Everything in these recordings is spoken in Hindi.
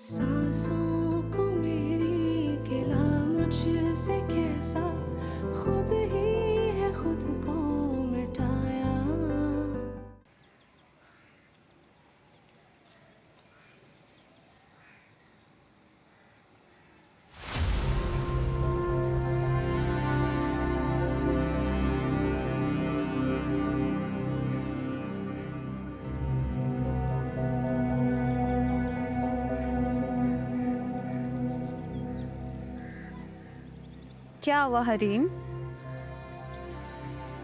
सांसों को मेरी गिला मुझसे कैसा, खुद ही है खुद को मिटाया। क्या हुआ हरीम?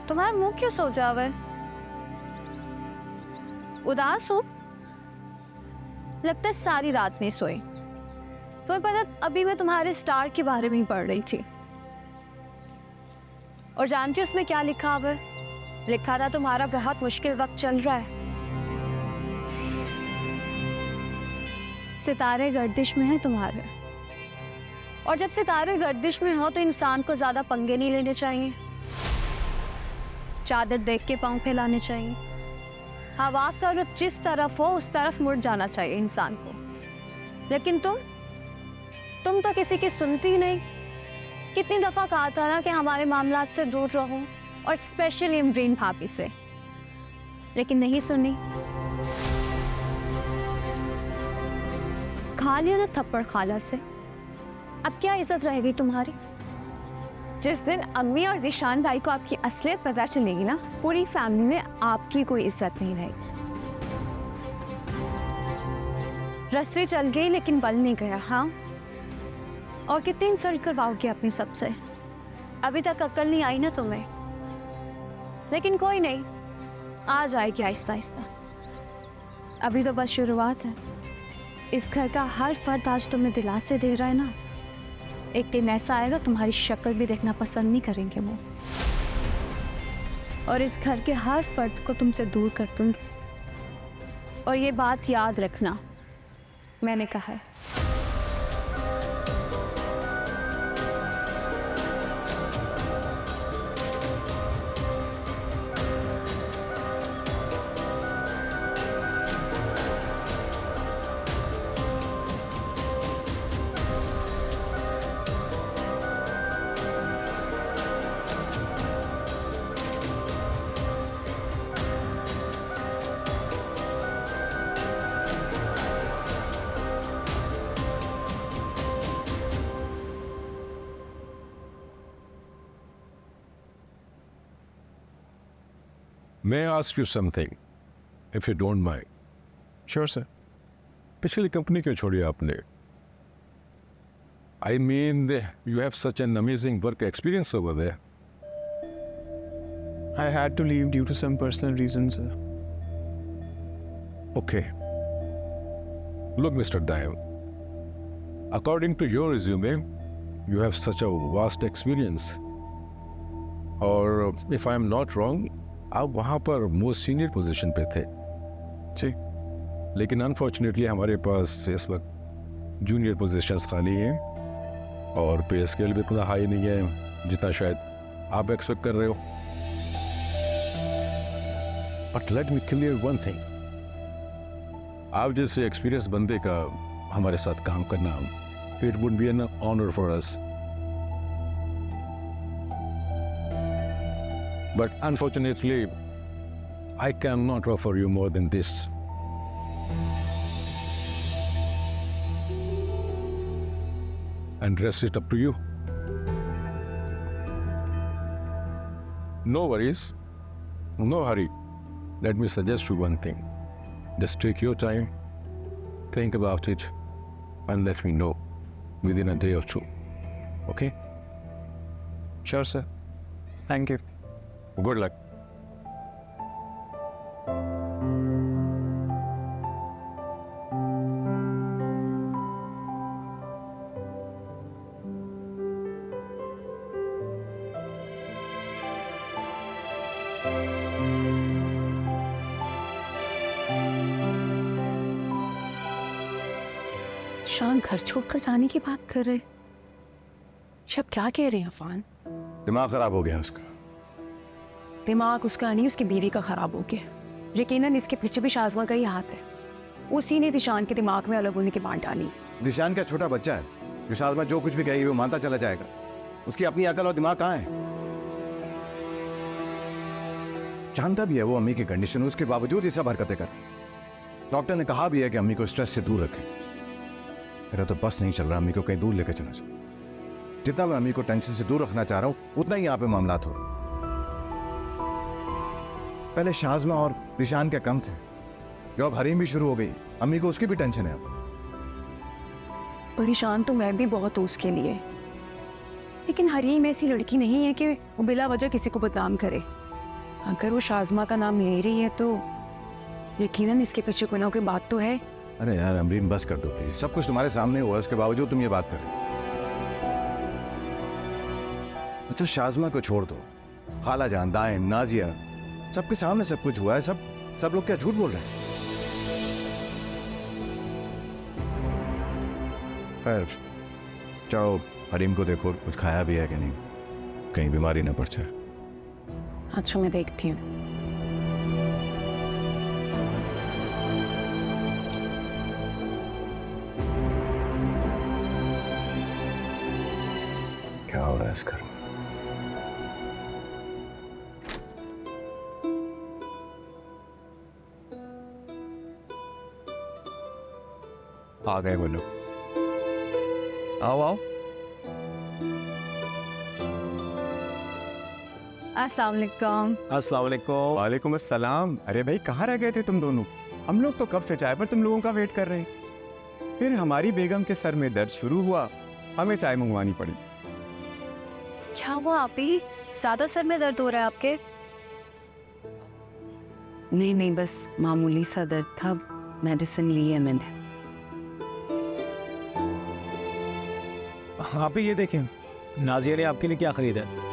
तुम्हारा मुंह क्यों सोचा हुआ है? उदास हो? लगता है सारी रात नहीं सोई। तुम्हें पता, अभी मैं तुम्हारे स्टार के बारे में ही पढ़ रही थी। और जानती हो उसमें क्या लिखा हुआ है? लिखा था तुम्हारा बहुत मुश्किल वक्त चल रहा है, सितारे गर्दिश में है तुम्हारे। और जब सितारे गर्दिश में हो तो इंसान को ज्यादा पंगे नहीं लेने चाहिए, चादर देख के पांव फैलाने चाहिए। हवा का रुख जिस तरफ हो उस तरफ मुड़ जाना चाहिए इंसान को। लेकिन तुम तो किसी की सुनती ही नहीं। कितनी दफा कहा था ना कि हमारे मामलात से दूर रहो, और स्पेशली इमरीन भाभी से, लेकिन नहीं सुनी। खा लिया ना थप्पड़ खाला से। अब क्या इज्जत रहेगी तुम्हारी? जिस दिन अम्मी और ज़ीशान भाई को आपकी असलियत पता चलेगी ना, पूरी फैमिली में आपकी कोई इज्जत नहीं रहेगी। रस्सी चल गई लेकिन बल नहीं गया। हाँ, और कितनी इंसल्ट करवाओगे अपनी सबसे? अभी तक अक्ल नहीं आई ना तुम्हें, लेकिन कोई नहीं, आ जाएगी आहिस्ता आहिस्ता। अभी तो बस शुरुआत है। इस घर का हर फर्द आज तुम्हें दिलासे दे रहा है ना, एक दिन ऐसा आएगा तुम्हारी शक्ल भी देखना पसंद नहीं करेंगे वो, और इस घर के हर फर्द को तुमसे दूर कर दूंगी। और ये बात याद रखना, मैंने कहा है। May I ask you something, if you don't mind? Sure, sir. पिछली कंपनी क्यों छोड़ी आपने? I mean, you have such an amazing work experience over there. I had to leave due to some personal reasons, sir. Okay. Look, Mr. Dayan, according to your resume, you have such a vast experience. और if I am not wrong, आप वहाँ पर मोस्ट सीनियर पोजीशन पे थे। जी। लेकिन अनफॉर्चुनेटली हमारे पास इस वक्त जूनियर पोजीशंस खाली हैं, और पे स्केल भी इतना हाई नहीं है जितना शायद आप एक्सपेक्ट कर रहे हो। But let me clear one thing, आप जैसे एक्सपीरियंस बंदे का हमारे साथ काम करना, it would be an honour for us. But unfortunately, I cannot offer you more than this. And rest it up to you. No worries, no hurry. Let me suggest you one thing. Just take your time, think about it, and let me know within a day or two. Okay? Sure, sir. Thank you. Good luck. शान घर छोड़कर जाने की बात कर रहे। शब क्या कह रहे हैं अफान? दिमाग खराब हो गया उसका। दिमाग उसका नहीं, उसकी बीवी का खराब हो गया। यकीनन इसके पीछे भी शाज़मा का ही हाथ है। उसी ने जिशान के दिमाग में अलग होने की बात डाली। जिशान का छोटा बच्चा है, जो शाज़मा जो कुछ भी कहेगी वो मानता चला जाएगा। उसकी अपनी अकल और दिमाग कहाँ है? जानता भी है वो अम्मी की कंडीशन, उसके बावजूद ये सब हरकतें कर। डॉक्टर ने कहा भी है कि अम्मी को स्ट्रेस से दूर रखें। मेरा तो बस नहीं चल रहा अम्मी को कहीं दूर लेकर चला जाए। जितना मैं अम्मी को टेंशन से दूर रखना चाह रहा हूं, उतना ही यहाँ पे मामलात हो रहे। पहले शाज़मा और जिशान के कम थे, जो अब हरीम भी शुरू हो गई। अम्मी को उसकी भी टेंशन है अब। परेशान तो मैं भी बहुत हूँ उसके लिए, लेकिन हरीम ऐसी लड़की नहीं है कि वो बिला वजह किसी को बदनाम करे। अगर वो शाज़मा का नाम ले रही है तो यकीनन इसके पीछे कोई ना कोई बात तो है। अरे यार अमरीन, बस कर दो प्लीज। सब कुछ तुम्हारे सामने हुआ, उसके बावजूद तुम ये बात कर रहे हो। अच्छा शाज़मा को छोड़ दो, खाला जान, दाएं, नाजिया, सबके सामने सब कुछ हुआ है। सब लोग क्या झूठ बोल रहे हैं? खैर जाओ, हरीम को देखो कुछ खाया भी है कि नहीं, कहीं बीमारी ना पड़ जाए। अच्छा मैं देखती हूँ। क्या हो रहा है इस घर में? आ गए वो लोग। आओ आओ। अस्सलाम वालेकुम। अस्सलाम वालेकुम। वालेकुम अस्सलाम। अरे भाई कहाँ रह गए थे तुम दोनों? हम लोग तो कब से चाय पर तुम लोगों का वेट कर रहे हैं। फिर हमारी बेगम के सर में दर्द शुरू हुआ, हमें चाय मंगवानी पड़ी। क्या हुआ आप ही? ज्यादा सर में दर्द हो रहा है आपके? नहीं नहीं, बस मामूली सा दर्द था, मेडिसिन ली है मैंने। आप ही ये देखें, नाजिया ने आपके लिए क्या खरीदा है।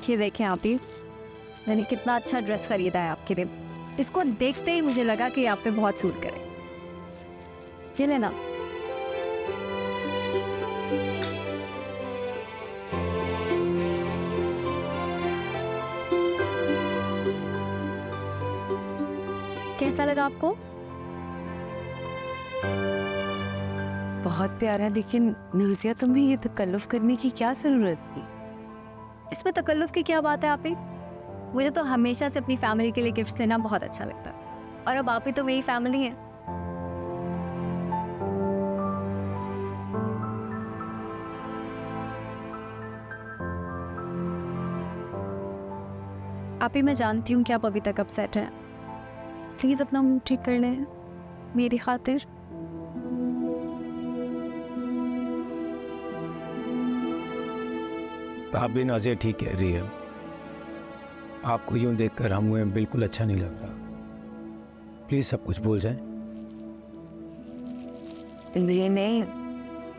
ये देखें आप ही, मैंने कितना अच्छा ड्रेस खरीदा है आपके लिए। इसको देखते ही मुझे लगा कि आप पे बहुत सूट करे। ये लेना। कैसा लगा आपको? बहुत प्यारा, लेकिन नाजिया तुम्हें ये तकल्लुफ करने की क्या जरूरत थी? इसमें तकल्लुफ की क्या बात है आप ही? मुझे तो हमेशा से अपनी फैमिली के लिए गिफ्ट्स देना बहुत अच्छा लगता है, और अब आप ही तो मेरी फैमिली है। आप ही, मैं जानती हूँ कि आप अभी तक अपसेट हैं। प्लीज अपना मूड ठीक कर लें मेरी खातिर। आप भी नाजिया ठीक कह रही है। आपको यूं देखकर हमें बिल्कुल अच्छा नहीं लग रहा। प्लीज सब कुछ भूल जाएं। नहीं नहीं,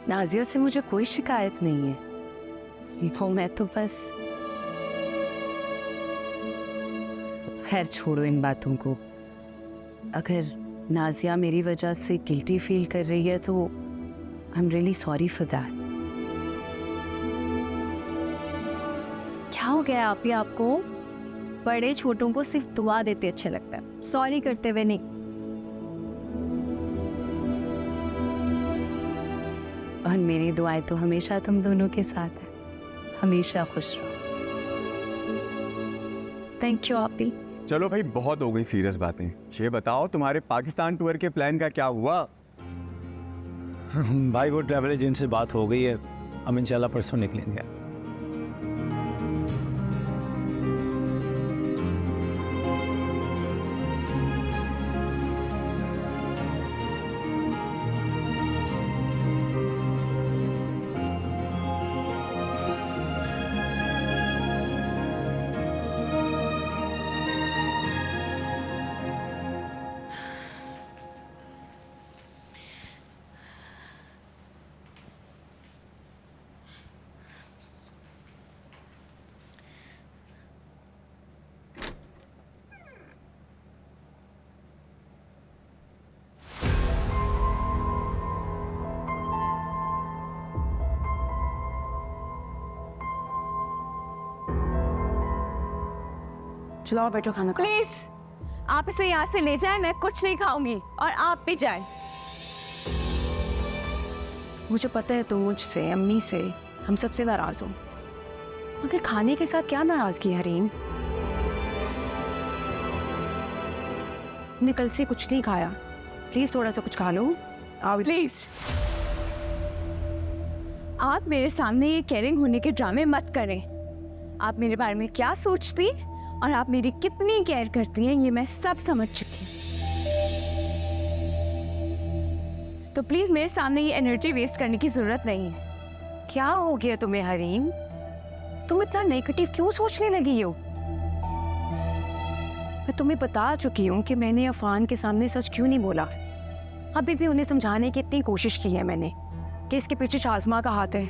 नाजिया से मुझे कोई शिकायत नहीं है। वो मैं तो बस, खैर छोड़ो इन बातों को। अगर नाजिया मेरी वजह से गिल्टी फील कर रही है तो I am really sorry for that. क्या हो गया आप ही? आपको बड़े छोटों को सिर्फ दुआ देते अच्छे लगता है, सॉरी करते हुए नहीं। और मेरी दुआएं तो हमेशा तुम दोनों के साथ है। हमेशा खुश रहो। थैंक यू आप ही। चलो भाई, बहुत हो गई सीरियस बातें। ये बताओ तुम्हारे पाकिस्तान टूर के प्लान का क्या हुआ? भाई वो ट्रैवल एजेंट से बात हो गई है, हम इंशाल्लाह परसों निकलेंगे। चलो बैठो खाना खाओ। प्लीज आप इसे यहाँ से ले जाएं, मैं कुछ नहीं खाऊंगी और आप भी जाएं। मुझे पता है तुम मुझसे, अम्मी से, हम सबसे नाराज हो, मगर खाने के साथ क्या नाराजगी है हरीम? ने कल से कुछ नहीं खाया, प्लीज थोड़ा सा कुछ खा लो। प्लीज आप मेरे सामने ये केयरिंग होने के ड्रामे मत करें। आप मेरे बारे में क्या सोचती और आप मेरी कितनी केयर करती हैं ये मैं सब समझ चुकी हूँ। तो प्लीज मेरे सामने ये एनर्जी वेस्ट करने की जरूरत नहीं है। क्या हो गया तुम्हें हरीम? तुम इतना नेगेटिव क्यों सोचने लगी हो? मैं तुम्हें बता चुकी हूँ कि मैंने अफान के सामने सच क्यों नहीं बोला। अभी भी उन्हें समझाने की इतनी कोशिश की है मैंने कि इसके पीछे शाज़मा का हाथ है,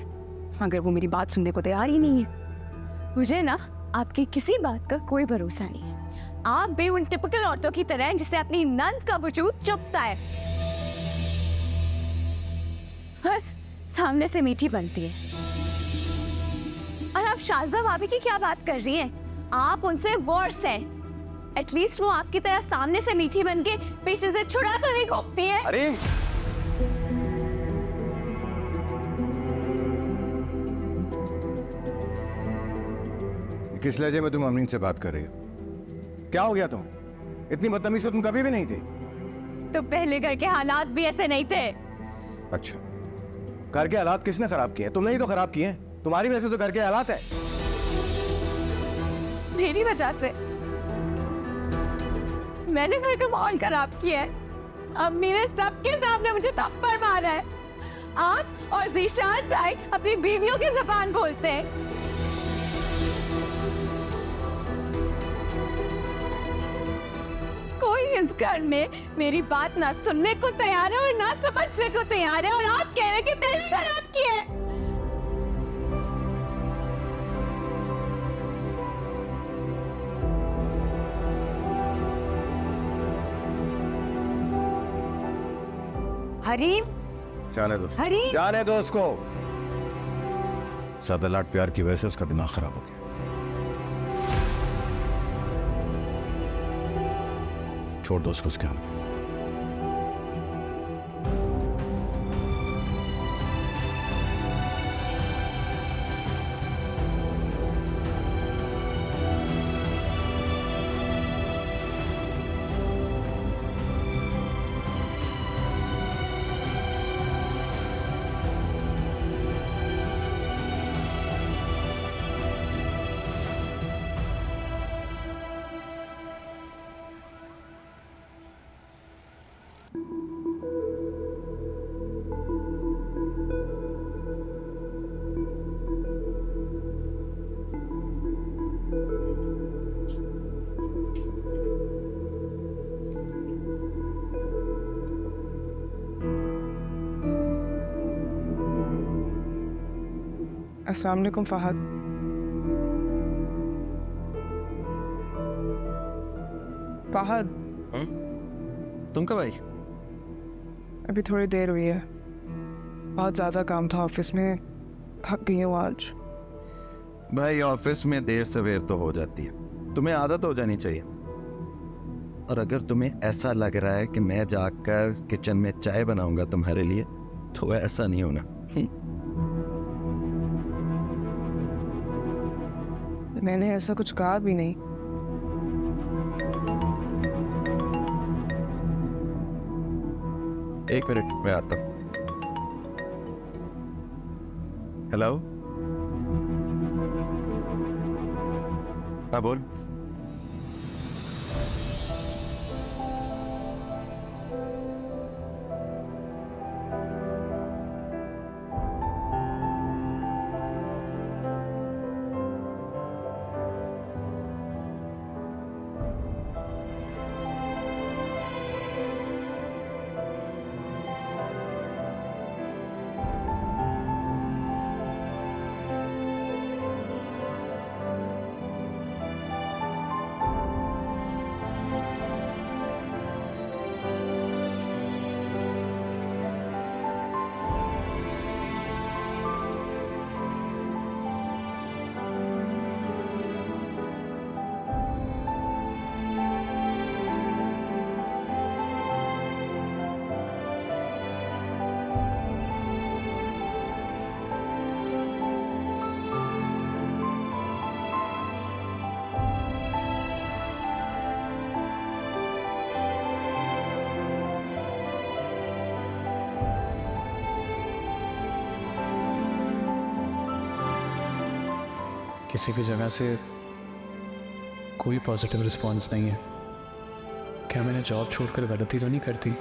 मगर वो मेरी बात सुनने को तैयार ही नहीं है। मुझे ना आपकी किसी बात का कोई भरोसा नहीं है। आप भी उन टिपिकल औरतों की तरह हैं जिसे अपनी नंद का वजूद चुभता है, बस सामने से मीठी बनती है। और आप शाज़मा भाभी की क्या बात कर रही हैं? आप उनसे वर्स हैं। एटलीस्ट वो आपकी तरह सामने से मीठी बन के पीछे से छुड़ा कर नहीं घोंपती है। अरे किस लहजे में तुम अमीन से बात कर रही हो? क्या हो गया तुम? इतनी बदतमीज तो तुम कभी भी नहीं थी। तो पहले घर के हालात भी ऐसे नहीं थे। अच्छा, घर के हालात किसने खराब किए? तुमने ही तो खराब किए हैं। तुम्हारी वजह से तो घर के हालात है। मेरी वजह से? मैंने घर का माहौल खराब किया है। अम्मी ने सबके सामने मुझे थप्पड़ मारा है। आप और ज़ीशान भाई अपनी बीवियों की ज़बान बोलते हैं। कोई इस घर में मेरी बात ना सुनने को तैयार है और ना समझने को तैयार है, और आप कह रहे हैं कि मैंने खराब किया है। हरीम, जाने दो, हरीम। जाने दो उसको। ज्यादा लाड प्यार की वजह से उसका दिमाग खराब हो गया। छोड़ दो उसको उसके हाल में। अस्सलाम वालेकुम फहद। फहद, तुम कब आई? अभी थोड़ी देर हुई है। बहुत ज़्यादा काम था ऑफिस में, थक गई हूँ आज। भाई ऑफिस में देर सवेर तो हो जाती है, तुम्हें आदत हो जानी चाहिए। और अगर तुम्हें ऐसा लग रहा है कि मैं जाकर किचन में चाय बनाऊंगा तुम्हारे लिए, तो ऐसा नहीं होना। मैंने ऐसा कुछ कहा भी नहीं। एक मिनट, मैं आता हूँ। हेलो, हाँ बोल। किसी भी जगह से कोई पॉजिटिव रिस्पॉन्स नहीं है। क्या मैंने जॉब छोड़कर गलती तो नहीं करती?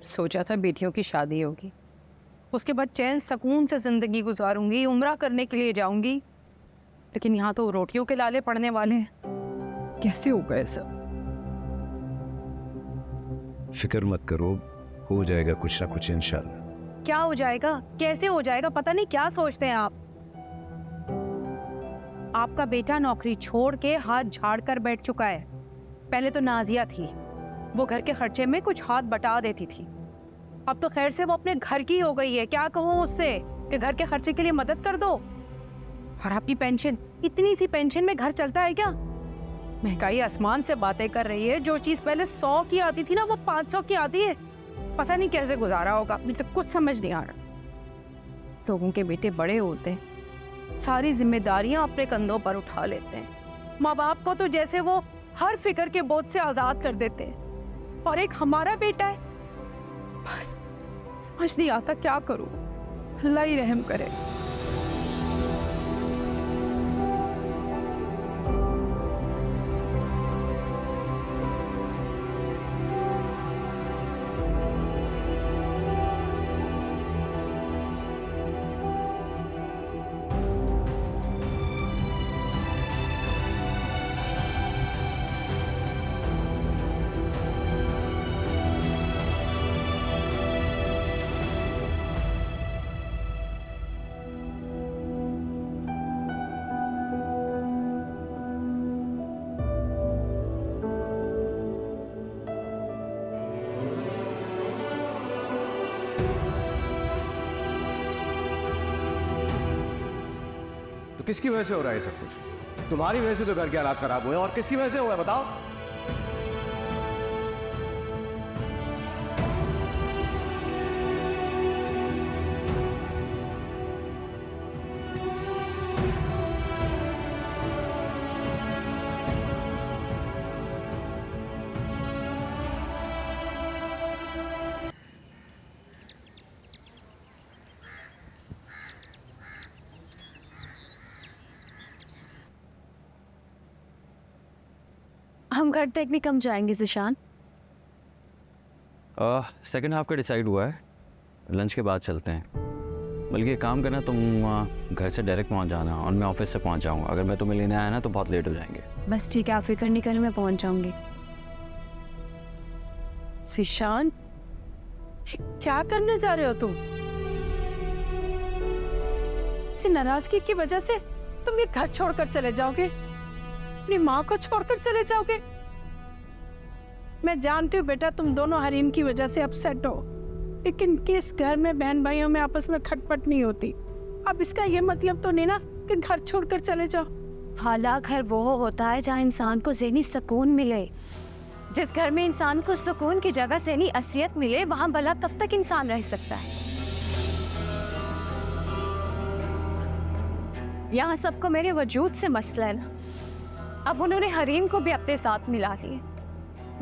सोचा था बेटियों की शादी होगी, उसके बाद चैन सुकून से जिंदगी गुजारूंगी, उम्रा करने के लिए जाऊंगी, लेकिन यहाँ तो रोटियों के लाले पड़ने वाले हैं। कैसे होगा ये सब? फिक्र मत करो, हो जाएगा कुछ ना कुछ इंशाल्लाह। क्या हो जाएगा, कैसे हो जाएगा, पता नहीं क्या सोचते हैं आप। आपका बेटा नौकरी छोड़ के हाथ झाड़ कर बैठ चुका है। पहले तो नाजिया थी, वो घर के खर्चे में कुछ हाथ बटा देती थी, अब तो खैर से वो अपने घर की हो गई है। क्या कहूँ उससे कि घर के खर्चे के लिए मदद कर दो। और आपकी पेंशन, इतनी सी पेंशन में घर चलता है क्या? महंगाई आसमान से बातें कर रही है। जो चीज पहले 100 की आती थी ना, वो 500 की आती है। पता नहीं कैसे गुजारा होगा, मुझे कुछ समझ नहीं आ रहा। लोगों के बेटे बड़े होते हैं, सारी जिम्मेदारियां अपने कंधों पर उठा लेते हैं। माँ बाप को तो जैसे वो हर फिक्र के बोझ से आजाद कर देते हैं, और एक हमारा बेटा है, बस समझ नहीं आता क्या करूं। अल्लाह ही रहम करे। तो किसकी वजह से हो रहा है सब कुछ? तुम्हारी वजह से तो घर के हालात खराब हुए, और किसकी वजह से हुआ है बताओ? हम घर तक नहीं कम जाएंगे ज़िशान। सेकंड हाफ का डिसाइड हुआ है, लंच के बाद चलते हैं। बल्कि एक काम करना, तुम घर से डायरेक्ट पहुंच जाना और मैं ऑफिस से पहुंच जाऊंगा। अगर मैं तुम्हें लेने आया ना तो बहुत लेट हो जाएंगे। बस ठीक है, आप फिक्र नहीं करें, मैं पहुंच जाऊंगी। ज़िशान, क्या करने जा रहे हो तुम? इसी नाराजगी की वजह से तुम ये घर छोड़कर चले जाओगे, अपनी माँ को छोड़कर चले जाओगे। मैं जानती हूँ बेटा, तुम दोनों हरीम की वजह से अपसेट हो, लेकिन किस घर में बहन भाइयों में आपस में खटपट नहीं होती? अब इसका ये मतलब तो नहीं ना कि घर छोड़कर चले जाओ। खाला, घर वो होता है जहाँ इंसान को ज़हनी सुकून मिले। जिस घर में इंसान को सुकून की जगह ज़हनी असलियत मिले, वहाँ भला कब तक इंसान रह सकता है? यहाँ सबको मेरे वजूद से मसला है ना। अब उन्होंने हरीम को भी अपने साथ मिला लिए।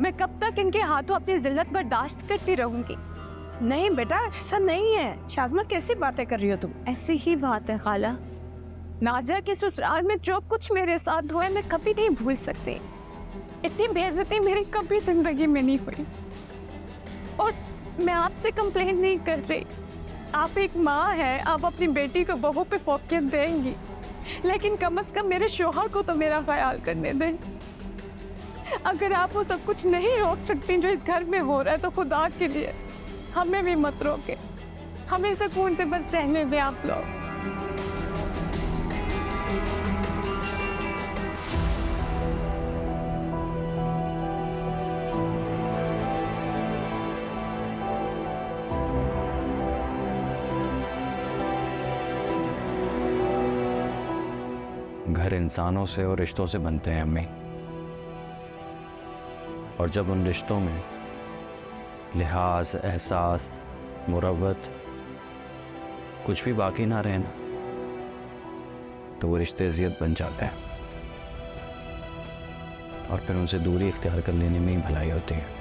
मैं कब तक इनके हाथों अपनी जिल्लत बर्दाश्त करती रहूंगी? नहीं बेटा, ऐसा नहीं है। शाज़मा, कैसी बातें कर रही हो तुम? ऐसी ही बात है खाला। नाजिया के ससुराल में जो कुछ मेरे साथ हुआ है, मैं कभी नहीं भूल सकती। इतनी बेइज्जती मेरी कभी जिंदगी में नहीं हुई। और मैं आपसे कंप्लेन नहीं कर रही, आप एक माँ हैं, आप अपनी बेटी को बहू पे फोकियत देंगी, लेकिन कम से कम मेरे शोहर को तो मेरा ख्याल करने दें। अगर आप वो सब कुछ नहीं रोक सकती जो इस घर में हो रहा है, तो खुदा के लिए हमें भी मत रोके। हमें सुकून से बस रहने दें आप लोग। घर इंसानों से और रिश्तों से बनते हैं अम्मी, और जब उन रिश्तों में लिहाज, एहसास, मुरव्वत कुछ भी बाकी ना रहे ना, तो वो रिश्ते अजियत बन जाते हैं और फिर उनसे दूरी इख्तियार कर लेने में ही भलाई होती है।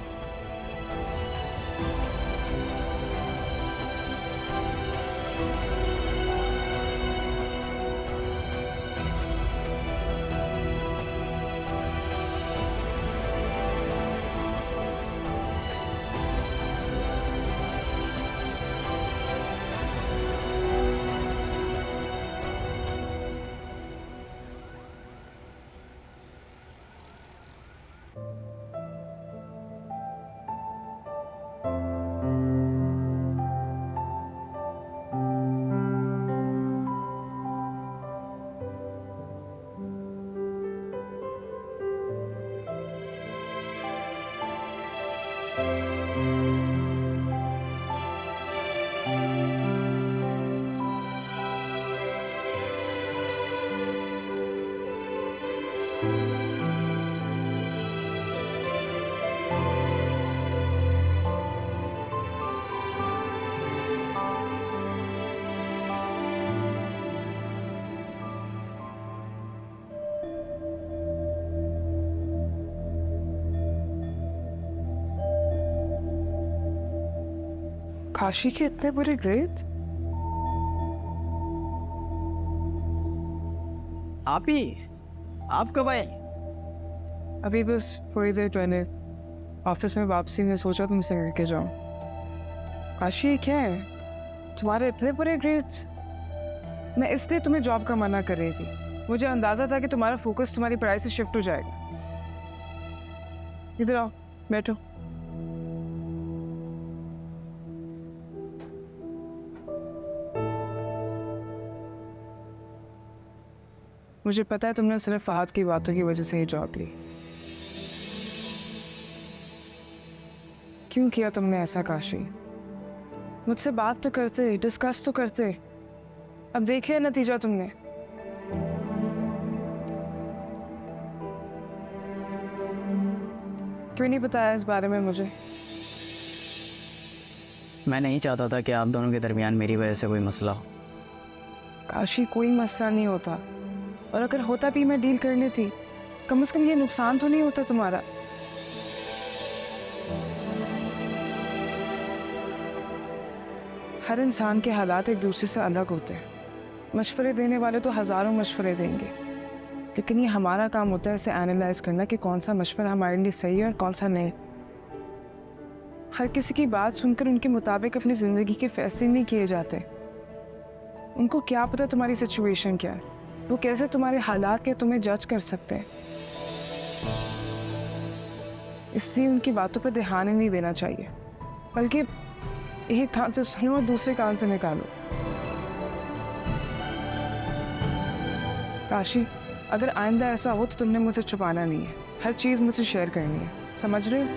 काशी के इतने बुरे ग्रेड्स? आप कब आए? अभी बस थोड़ी देर पहले ऑफिस में वापसी में सोचा तुमसे मिलके जाऊं। काशी ये क्या है, तुम्हारे इतने बुरे ग्रेड्स? मैं इसलिए तुम्हें जॉब का मना कर रही थी, मुझे अंदाजा था कि तुम्हारा फोकस तुम्हारी पढ़ाई से शिफ्ट हो जाएगा। इधर आओ, बैठो। मुझे पता है तुमने सिर्फ फहद की बातों की वजह से ही जॉब ली। क्यों किया तुमने ऐसा काशी? मुझसे बात तो करते, डिस्कस तो करते। अब देखिए नतीजा तुमने। क्यों नहीं बताया इस बारे में मुझे? मैं नहीं चाहता था कि आप दोनों के दरमियान मेरी वजह से कोई मसला हो। काशी कोई मसला नहीं होता, और अगर होता भी मैं डील कर लेती, कम से कम ये नुकसान तो नहीं होता तुम्हारा। हर इंसान के हालात एक दूसरे से अलग होते हैं। मशवरे देने वाले तो हज़ारों मशवरे देंगे, लेकिन ये हमारा काम होता है इसे एनालाइज करना कि कौन सा मशवरा हमारे लिए सही है और कौन सा नहीं। हर किसी की बात सुनकर उनके मुताबिक अपनी ज़िंदगी के फैसले नहीं किए जाते। उनको क्या पता तुम्हारी सिचुएशन क्या है, वो कैसे तुम्हारे हालात के तुम्हें जज कर सकते हैं। इसलिए उनकी बातों पर ध्यान ही नहीं देना चाहिए, बल्कि एक कान से सुनो और दूसरे कान से निकालो। काशी, अगर आइंदा ऐसा हो तो तुमने मुझसे छुपाना नहीं है, हर चीज़ मुझसे शेयर करनी है, समझ रहे हो?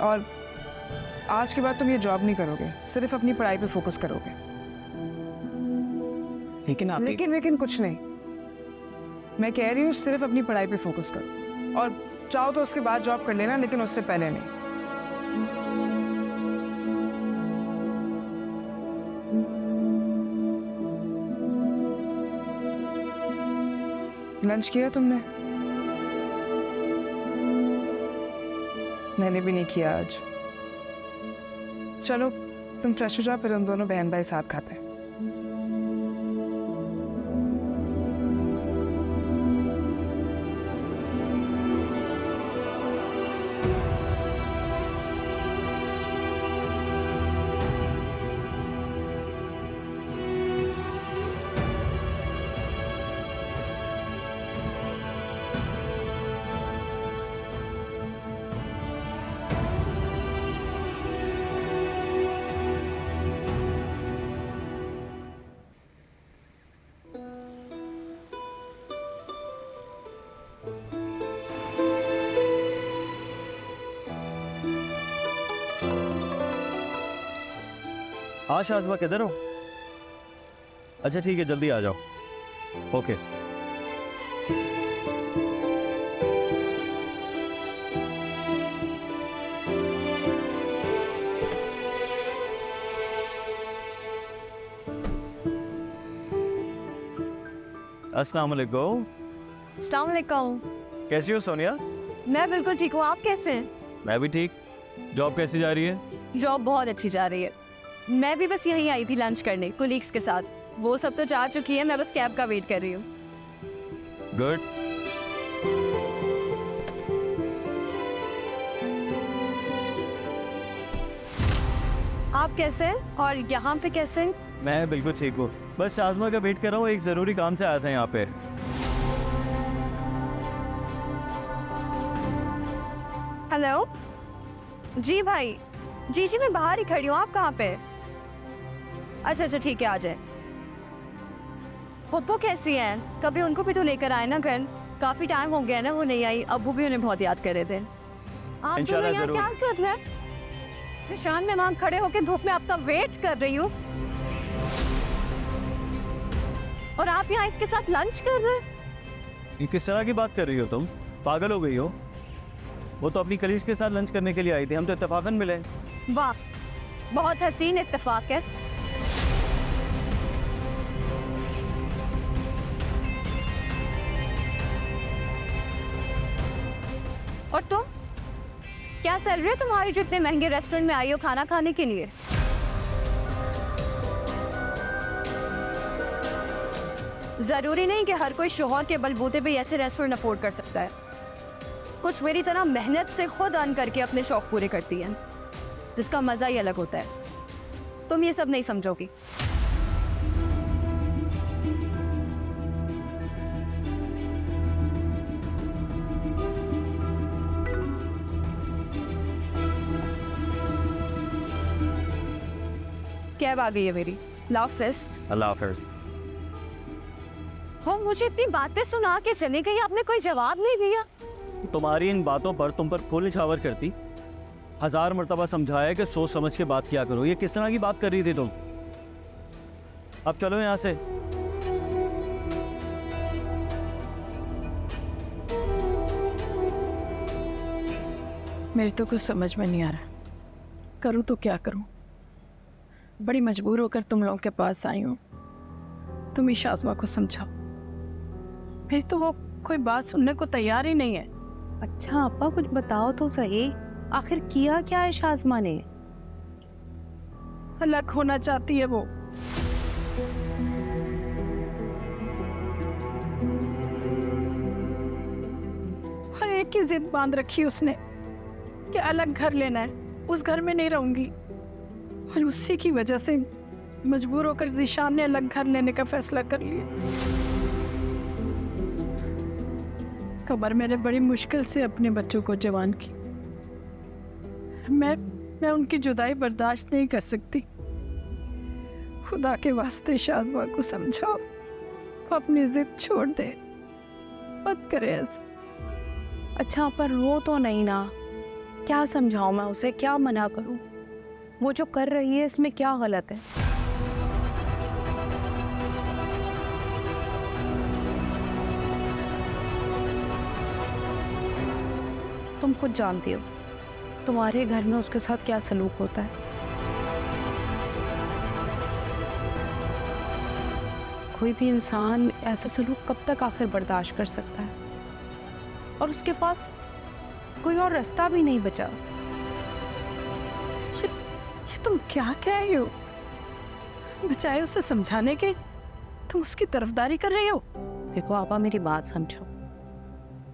और आज के बाद तुम ये जॉब नहीं करोगे, सिर्फ अपनी पढ़ाई पे फोकस करोगे। लेकिन कुछ नहीं, मैं कह रही हूँ सिर्फ अपनी पढ़ाई पे फोकस करो, और चाहो तो उसके बाद जॉब कर लेना, लेकिन उससे पहले नहीं। लंच किया तुमने? मैंने भी नहीं किया आज। चलो तुम फ्रेश हो जाओ, फिर हम दोनों बहन भाई साथ खाते हैं। हाँ शाज़मा, किधर हो? अच्छा ठीक है, जल्दी आ जाओ। ओके। अस्सलाम वालेकुम। अस्सलाम वालेकुम। कैसी हो सोनिया? मैं बिल्कुल ठीक हूँ, आप कैसे हैं? मैं भी ठीक। जॉब कैसी जा रही है? जॉब बहुत अच्छी जा रही है। मैं भी बस यहीं आई थी लंच करने कोलीग्स के साथ। वो सब तो जा चुकी है, मैं बस कैब का वेट कर रही हूँ। गुड। आप कैसे हैं और यहाँ पे कैसे हैं? मैं बिल्कुल ठीक हूँ, बस शाज़मा का वेट कर रहा हूँ। एक ज़रूरी काम से आया था यहाँ पे। हेलो जी भाई, जी मैं बाहर ही खड़ी हूँ, आप कहाँ पे? अच्छा ठीक है, आ जाए। पप्पू कैसी हैं? कभी उनको भी तो लेकर आए ना घर, काफी टाइम हो गया ना वो नहीं आई। अब्बू भी उन्हें बहुत याद कर रहे थे। आप दोनों यहाँ क्या कर रहे हैं? निशान में वहां खड़े होकर धूप में आपका वेट कर रही हूँ और आप यहाँ इसके साथ लंच कर रहे हैं। ये किस तरह की बात कर रही हो तुम? पागल हो गई हो? वो तो अपनी कलीग के साथ लंच करने के लिए आई थी, हम तो इत्तेफाकन मिले। वाह, बहुत हसीन इत्तेफाक है। और तुम क्या सैलरी है तुम्हारी जो इतने महंगे रेस्टोरेंट में आई हो खाना खाने के लिए? जरूरी नहीं कि हर कोई शोहर के बलबूते पे ऐसे रेस्टोरेंट अफोर्ड कर सकता है। कुछ मेरी तरह मेहनत से खुद अर्न करके अपने शौक पूरे करती हैं, जिसका मजा ही अलग होता है। तुम ये सब नहीं समझोगी। कैब आ गई है मेरी। अल्लाह हाफिज़। अल्लाह हाफिज़। हो, मुझे इतनी बातें सुना के चली गई, आपने कोई जवाब नहीं दिया। तुम्हारी इन बातों पर तुम पर खून निछावर करती। 1000 मरतबा समझाया कि सोच समझ के बात किया करो। ये किस तरह की बात कर रही थी तुम? अब चलो यहाँ से। मेरी तो कुछ समझ में नहीं आ रहा, करूँ तो क्या करूँ। बड़ी मजबूर होकर तुम लोगों के पास आई हूँ। तुम ही शाज़मा को समझाओ। मेरी तो वो कोई बात सुनने को तैयार ही नहीं है। अच्छा आपा, कुछ बताओ तो सही, आखिर किया क्या है शाज़मा ने? अलग होना चाहती है वो। और एक ही जिद बांध रखी उसने कि अलग घर लेना है, उस घर में नहीं रहूंगी। और उसी की वजह से मजबूर होकर ज़ीशान ने अलग घर लेने का फैसला कर लिया। कमर मैंने बड़ी मुश्किल से अपने बच्चों को जवान की। मैं उनकी जुदाई बर्दाश्त नहीं कर सकती। खुदा के वास्ते शाज़मा को समझाओ, वो अपनी जिद छोड़ दे, मत करे ऐसा। अच्छा पर रो तो नहीं ना? क्या समझाऊं मैं उसे, क्या मना करूं? वो जो कर रही है इसमें क्या गलत है? तुम खुद जानती हो तुम्हारे घर में उसके साथ क्या सलूक होता है। कोई भी इंसान ऐसा सलूक कब तक आखिर बर्दाश्त कर सकता है? और उसके पास कोई और रास्ता भी नहीं बचा। ये तुम क्या कह रही हो? बचाए उसे समझाने के तुम उसकी तरफदारी कर रही हो। देखो आपा, मेरी बात समझो।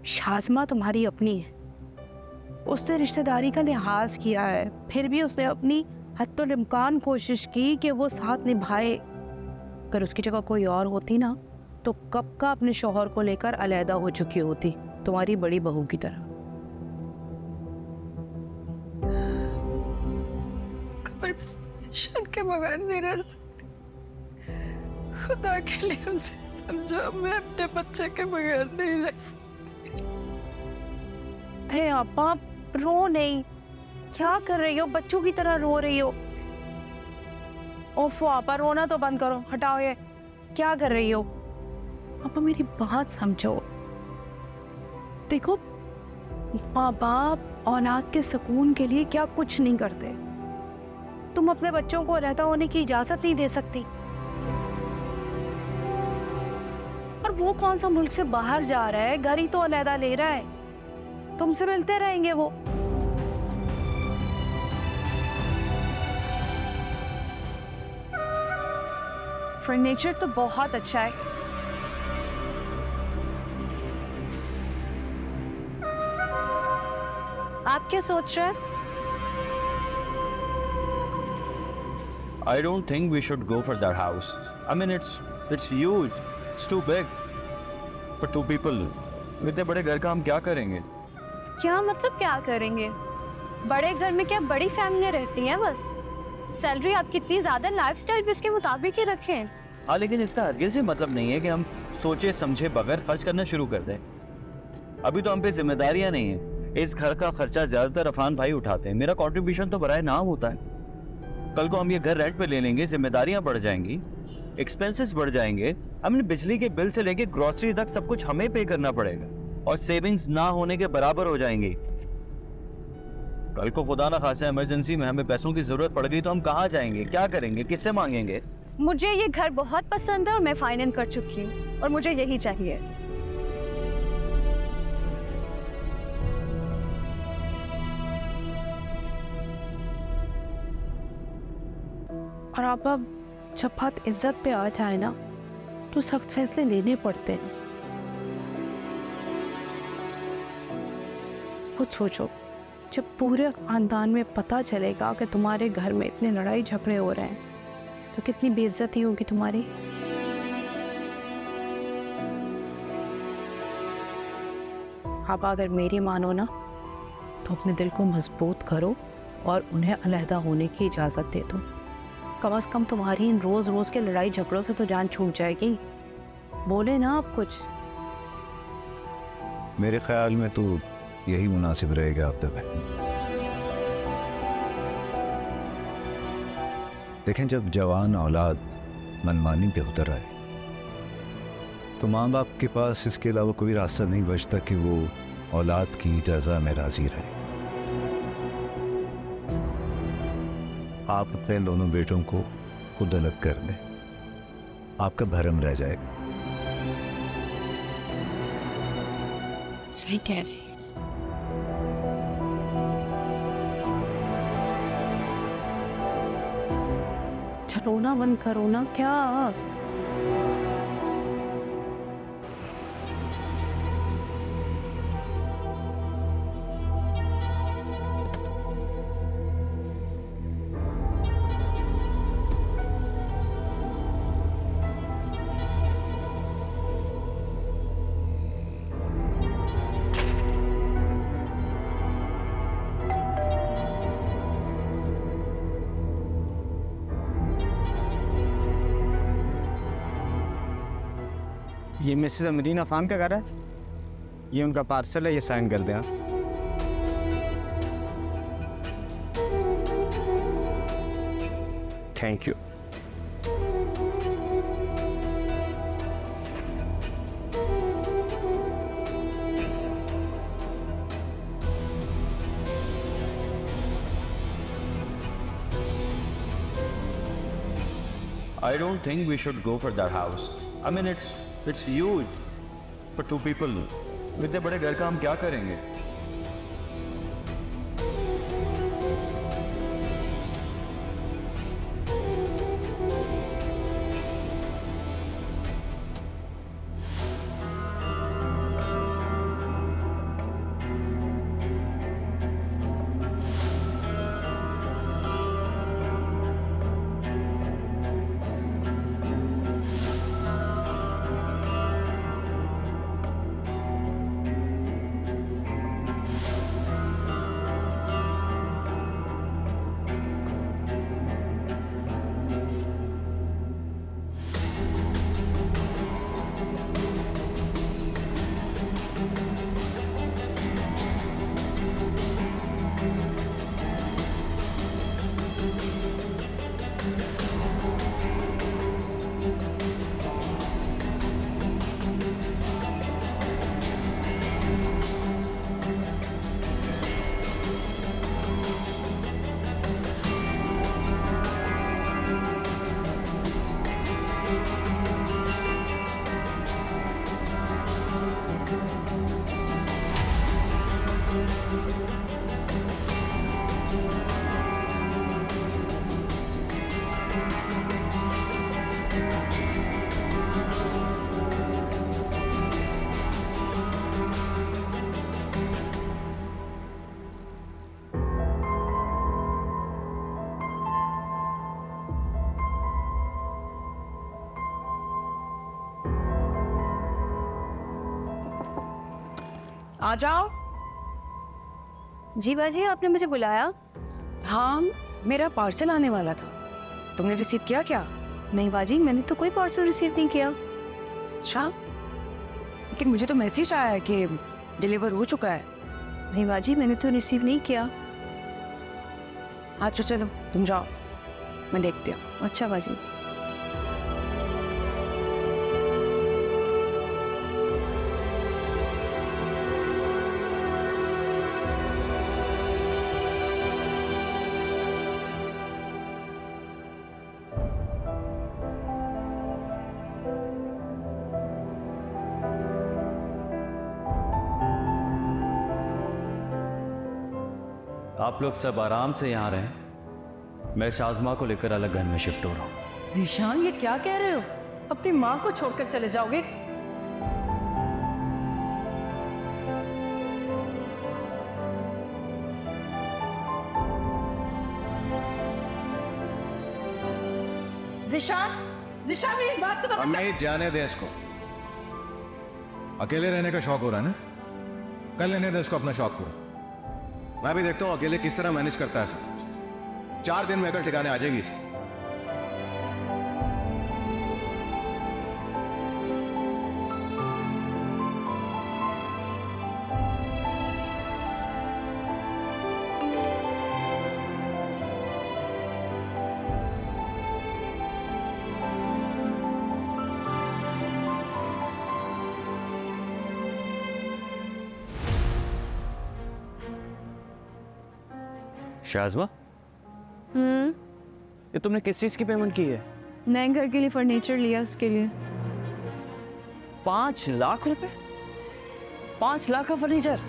शाज़मा तुम्हारी अपनी है, उसने रिश्तेदारी का लिहाज किया है, फिर भी उसने अपनी हद्दुल इम्कान कोशिश की कि वो साथ निभाए। अगर उसकी जगह कोई और होती ना तो कब का अपने शौहर को लेकर अलहदा हो चुकी होती, तुम्हारी बड़ी बहू की तरह। के बगैर नहीं रह सकती। खुदा के लिए उसे समझो, मैं अपने बच्चे के बगैर नहीं रह सकती। अरे आपा रो नहीं, क्या कर रही हो? बच्चों की तरह रो रही हो। ओफो आपा, रोना तो बंद करो, हटाओ ये। क्या कर रही हो? पापा मेरी बात समझो। देखो, माँ बाप औलाद के सुकून के लिए क्या कुछ नहीं करते। तुम अपने बच्चों को अलहदा होने की इजाजत नहीं दे सकती। और वो कौन सा मुल्क से बाहर जा रहा है, घर ही तो अलहदा ले रहा है। तुमसे मिलते रहेंगे वो। फर्नीचर तो बहुत अच्छा है। आप क्या सोच रहे हैं? I don't think we should go for that house. I mean, it's huge. It's too big for two people. इतने बड़े घर का हम क्या करेंगे? क्या मतलब क्या करेंगे? बड़े घर में क्या बड़ी फैमिली रहती है बस? सैलरी आपकी इतनी ज्यादा, लाइफस्टाइल भी उसके मुताबिक ही रखें। हाँ, लेकिन इसका हरगिज़ भी मतलब नहीं है कि हम सोचे समझे बगैर खर्च करना शुरू कर दें। अभी तो हम पे जिम्मेदारियां नहीं है। इस घर का खर्चा ज्यादातर अफान भाई उठाते हैं, मेरा कंट्रीब्यूशन तो बराए नाम होता है। कल को हम ये घर रेंट पे ले लेंगे, जिम्मेदारियां बढ़ जाएंगी, एक्सपेंसेस बढ़ जाएंगे। हमने बिजली के बिल से लेके ग्रोसरी तक सब कुछ हमें पे करना पड़ेगा और सेविंग्स ना होने के बराबर हो जाएंगी। कल को खुदा ना खासा इमरजेंसी में हमें पैसों की जरूरत पड़ गई तो हम कहाँ जाएंगे, क्या करेंगे, किससे मांगेंगे? मुझे ये घर बहुत पसंद है और मैं फाइनेंस कर चुकी हूँ और मुझे यही चाहिए। और आप अब जब बात इज्जत पे आ जाए ना, तो सख्त फैसले लेने पड़ते हैं। खुद सोचो, जब पूरे खानदान में पता चलेगा कि तुम्हारे घर में इतने लड़ाई झगड़े हो रहे हैं, तो कितनी बेइज्जती होगी तुम्हारी। आप अगर मेरी मानो ना, तो अपने दिल को मजबूत करो और उन्हें अलहदा होने की इजाज़त दे दो। कम से कम तुम्हारी इन रोज़ रोज़ के लड़ाई झगड़ों से तो जान छूट जाएगी। बोले ना आप कुछ। मेरे ख्याल में तो यही मुनासिब रहेगा आप तक। देखें, जब जवान औलाद मनमानी पे उतर आए तो माँ बाप के पास इसके अलावा कोई रास्ता नहीं बचता कि वो औलाद की रज़ा में राज़ी रहे। आप अपने दोनों बेटों को खुद अलग कर दें, आपका भरम रह जाएगा। सही कह रहे। रोना बंद करो ना। क्या ये मिसेस अमरीन अफान का घर है, ये उनका पार्सल है, ये साइन कर दें आप। Thank you. I don't think we should go for that house. I mean, it's huge for two people. इतने बड़े घर का हम क्या करेंगे? आ जाओ। जी बाजी, आपने मुझे बुलाया? हाँ, मेरा पार्सल आने वाला था, तुमने रिसीव किया क्या? नहीं बाजी, मैंने तो कोई पार्सल रिसीव नहीं किया। अच्छा, लेकिन मुझे तो मैसेज आया है कि डिलीवर हो चुका है। नहीं बाजी, मैंने तो रिसीव नहीं किया। अच्छा चलो तुम जाओ, मैं देखती हूँ। अच्छा बाजी। आप लोग सब आराम से यहाँ रहें, मैं शाज़मा को लेकर अलग घर में शिफ्ट हो रहा हूँ। जीशान, ये क्या कह रहे हो? अपनी माँ को छोड़कर चले जाओगे? जीशान, जीशान मेरी बात सुनो। अम्मी जाने दे इसको, अकेले रहने का शौक हो रहा है ना, कर लेने दे इसको अपना शौक पूरा। मैं भी देखता हूँ अकेले किस तरह मैनेज करता है सब कुछ। 4 दिन में अकल ठिकाने आ जाएगी इसकी। शाज़मा, ये तुमने किस चीज़ की पेमेंट की है? नए घर के लिए फर्नीचर लिया, उसके लिए। 5 लाख रुपए? 5 लाख का फर्नीचर?